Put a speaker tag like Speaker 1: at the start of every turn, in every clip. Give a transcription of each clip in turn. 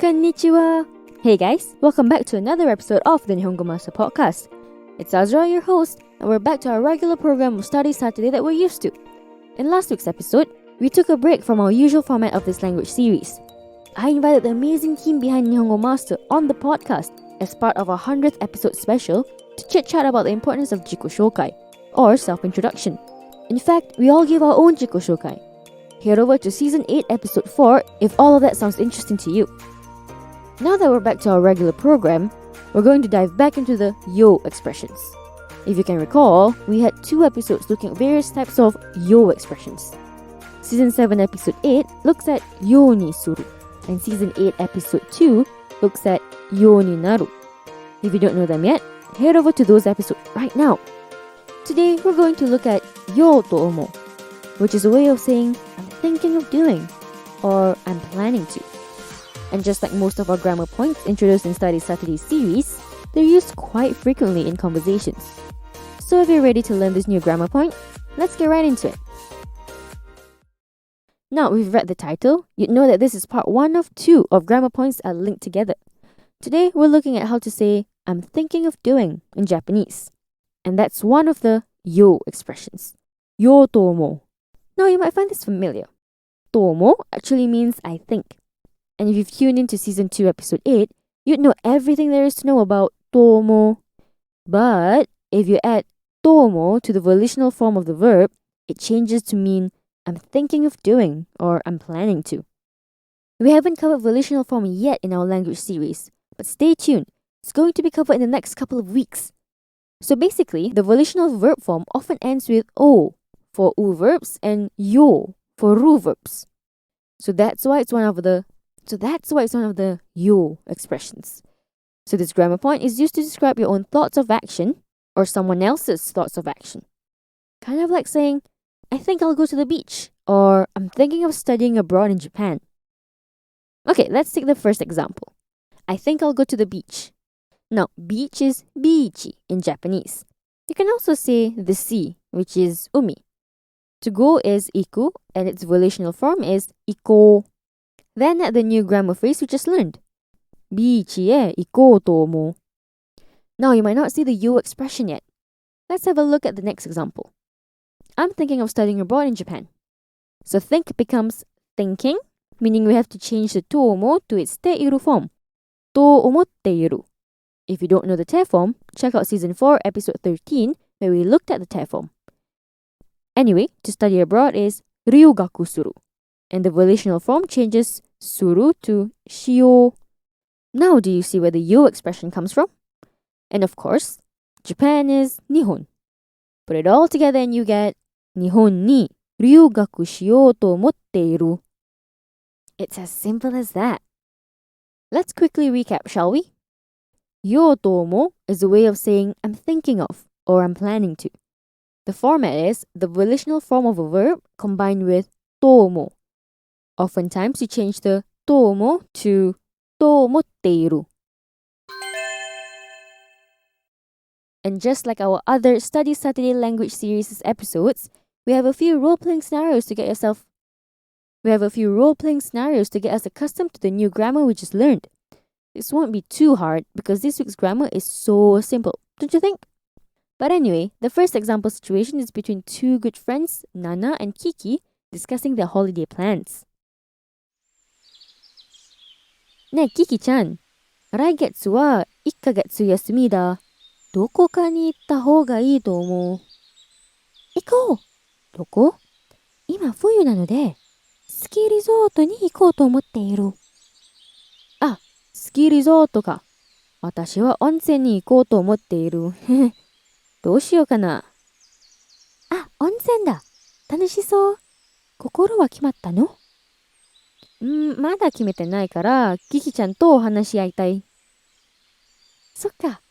Speaker 1: Konnichiwa! Hey guys, welcome back to another episode of the Nihongo Master podcast. It's Azra, your host, and we're back to our regular program of Study Saturday that we're used to. In last week's episode, we took a break from our usual format of this language series. I invited the amazing team behind Nihongo Master on the podcast as part of our 100th episode special to chit-chat about the importance of Jiko Shokai, or self-introduction. In fact, we all gave our own Jiko Shokai. Head over to Season 8, Episode 4 if all of that sounds interesting to you. Now that we're back to our regular program, we're going to dive back into the yo expressions. If you can recall, we had 2 episodes looking at various types of yo expressions. Season 7 Episode 8 looks at yo ni suru, and Season 8 Episode 2 looks at yo ni naru. If you don't know them yet, head over to those episodes right now. Today, we're going to look at yo to omu, which is a way of saying I'm thinking of doing, or I'm planning to. And just like most of our grammar points introduced in Study Saturday series, they're used quite frequently in conversations. So if you're ready to learn this new grammar point, let's get right into it. Now we've read the title, you'd know that this is part 1 of 2 of grammar points that are linked together. Today we're looking at how to say I'm thinking of doing in Japanese. And that's one of the yo expressions. Yo tomo. Now you might find this familiar. Tomo actually means I think. And if you've tuned into Season 2, Episode 8, you'd know everything there is to know about tomo. But if you add tomo to the volitional form of the verb, it changes to mean I'm thinking of doing or I'm planning to. We haven't covered volitional form yet in our language series, but stay tuned. It's going to be covered in the next couple of weeks. So basically, the volitional verb form often ends with o for u verbs and yo for ru verbs. So that's why it's one of the yo expressions. So this grammar point is used to describe your own thoughts of action or someone else's thoughts of action. Kind of like saying, I think I'll go to the beach, or I'm thinking of studying abroad in Japan. Okay, let's take the first example. I think I'll go to the beach. Now, beach is biichi in Japanese. You can also say the sea, which is umi. To go is iku, and its volitional form is iko. Then add the new grammar phrase we just learned. Biichi e ikou to omu. Now you might not see the yo expression yet. Let's have a look at the next example. I'm thinking of studying abroad in Japan. So think becomes thinking, meaning we have to change the to omo to its te iru form. To omotte iru. If you don't know the te form, check out Season 4, Episode 13, where we looked at the te form. Anyway, to study abroad is ryugaku suru. And the volitional form changes suru to shio. Now do you see where the yo expression comes from? And of course, Japan is Nihon. Put it all together and you get Nihon ni ryugaku shiyou to omotte iru. It's as simple as that. Let's quickly recap, shall we? Yo to omo is a way of saying I'm thinking of or I'm planning to. The format is the volitional form of a verb combined with to omo. Oftentimes, you change the to omo to omotte iru. And just like our other Study Saturday language series episodes, we have a few role-playing scenarios to get us accustomed to the new grammar we just learned. This won't be too hard because this week's grammar is so simple, don't you think? But anyway, the first example situation is between 2 good friends, Nana and Kiki, discussing their holiday plans. ねえ、キキちゃん。来月は1ヶ月休みだ。どこかに行った方がいいと思う。行こう。どこ？今冬なので、スキーリゾートに行こうと思っている。あ、スキーリゾートか。私は温泉に行こうと思っている。どうしようかな。あ、温泉だ。楽しそう。心は決まったの？まだ決めてないから、キキちゃんと話し合いたい。そっか。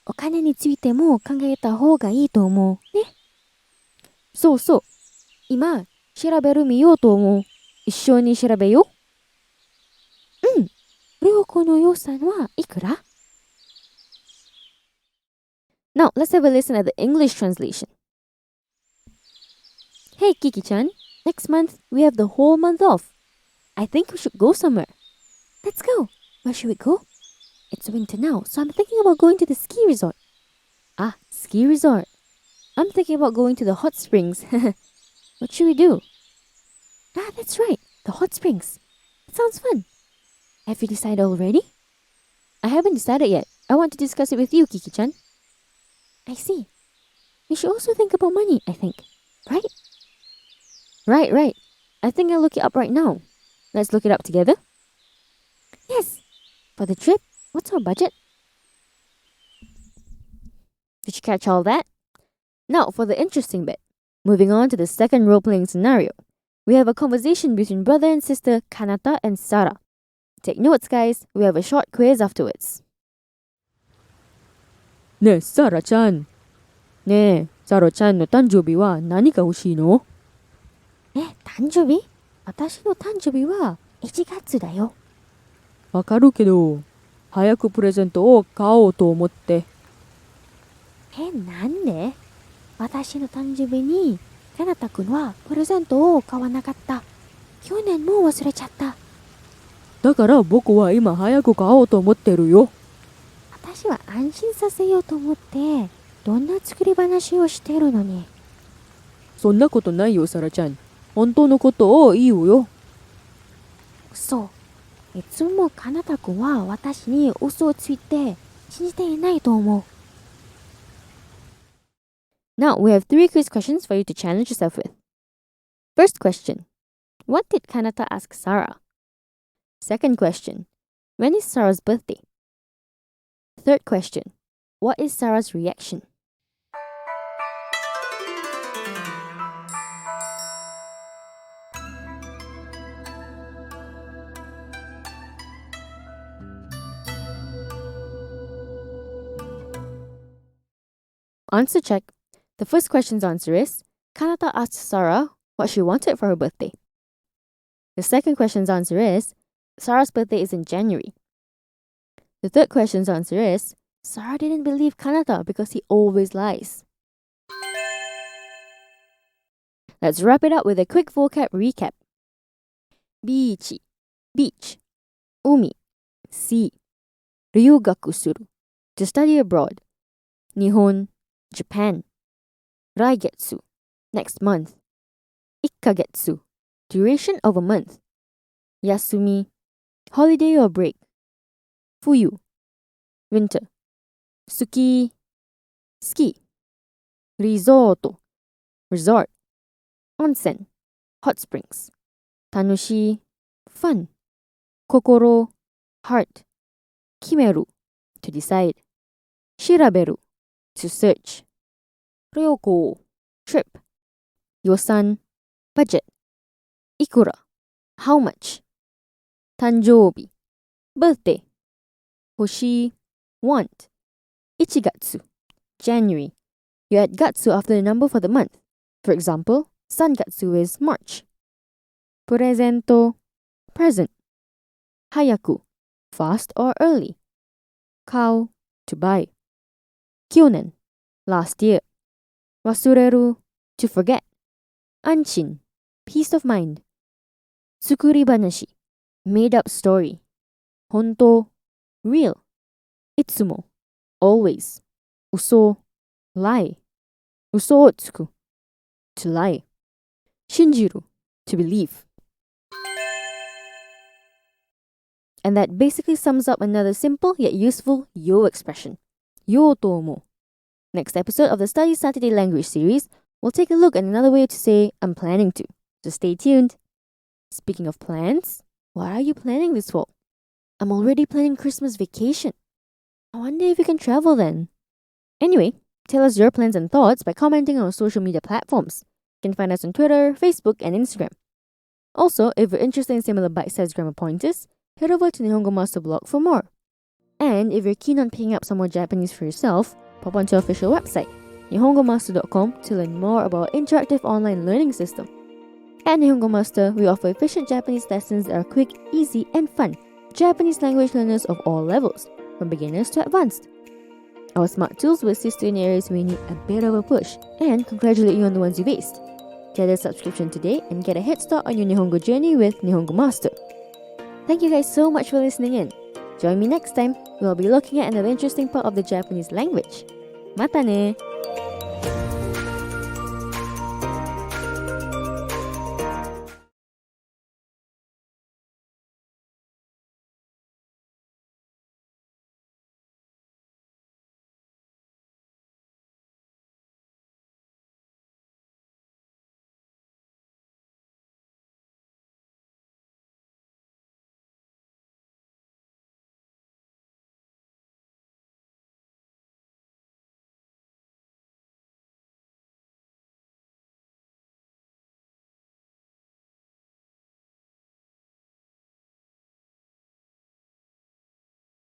Speaker 1: お金についても考えた方がいいと思うね。そうそう。今、調べる見ようと思う。一緒に調べよう。旅行の予算はいくら？ Now, let's have a listen at the English translation. Hey, Kiki-chan. Next month, we have the whole month off. I think we should go somewhere. Let's go. Where should we go? It's winter now, so I'm thinking about going to the ski resort. Ah, ski resort. I'm thinking about going to the hot springs. What should we do? Ah, that's right, the hot springs. It sounds fun. Have you decided already? I haven't decided yet. I want to discuss it with you, Kiki-chan. I see. We should also think about money, I think. Right? Right. I think I'll look it up right now. Let's look it up together. Yes. For the trip, what's our budget? Did you catch all that? Now for the interesting bit. Moving on to the second role-playing scenario. We have a conversation between brother and sister Kanata and Sarah. Take notes, guys. We have a short quiz afterwards.
Speaker 2: ねえ、サラちゃん。ねえ、サラちゃんの誕生日は何が欲しいの？
Speaker 1: 誕生日？私の誕生日は1月だよ。
Speaker 2: わかるけど、早くプレゼントを買おうと思って。
Speaker 1: なんで？私の誕生日にかなたくんはプレゼントを買わなかった。去年も忘れちゃった。
Speaker 2: だから僕は今早く買おうと思ってるよ。
Speaker 1: 私は安心させようと思ってどんな作り話をしてるのに。
Speaker 2: そんなことないよ、サラちゃん。本当のことを言うよ。
Speaker 1: そう。いつもかなたくんは私に嘘をついて信じていないと思う。Now we have 3 quiz questions for you to challenge yourself with. First question. What did Kanata ask Sarah? Second question. When is Sarah's birthday? Third question. What is Sarah's reaction? Answer check. The first question's answer is Kanata asked Sarah what she wanted for her birthday. The second question's answer is Sarah's birthday is in January. The third question's answer is Sarah didn't believe Kanata because he always lies. Let's wrap it up with a quick vocab recap. Beach, umi, sea, ryugaku suru, to study abroad. Nihon, Japan. Raigetsu, next month. Ikkagetsu, duration of a month. Yasumi, holiday or break. Fuyu, winter. Suki, ski. Risoto, resort. Onsen, hot springs. Tanushi, fun. Kokoro, heart. Kimeru, to decide. Shiraberu, to search. Ryoko, trip. Yosan, budget. Ikura, how much. Tanjoubi, birthday. Hoshi, want. Ichigatsu, January. You add gatsu after the number for the month. For example, Sangatsu is March. Presento, present. Hayaku, fast or early. Kao, to buy. Kyonen, last year. Wasureru, to forget. Anshin, peace of mind. Tsukuri banashi, made up story. Honto, real. Itsumo, always. Uso, lie. Uso o tsuku, to lie. Shinjiru, to believe. And that basically sums up another simple yet useful yo expression. Yo to omo. Next episode of the Study Saturday language series, we'll take a look at another way to say I'm planning to. So stay tuned. Speaking of plans, what are you planning this fall? I'm already planning Christmas vacation. I wonder if we can travel then. Anyway, tell us your plans and thoughts by commenting on our social media platforms. You can find us on Twitter, Facebook, and Instagram. Also, if you're interested in similar bite-sized grammar pointers, head over to Nihongo Master blog for more. And if you're keen on picking up some more Japanese for yourself, pop onto our official website, nihongomaster.com, to learn more about our interactive online learning system. At Nihongo Master, we offer efficient Japanese lessons that are quick, easy, and fun. Japanese language learners of all levels, from beginners to advanced. Our smart tools will assist you in areas where you need a bit of a push, and congratulate you on the ones you've aced. Get a subscription today and get a head start on your Nihongo journey with Nihongo Master. Thank you guys so much for listening in. Join me next time. We'll be looking at another interesting part of the Japanese language. Mata ne!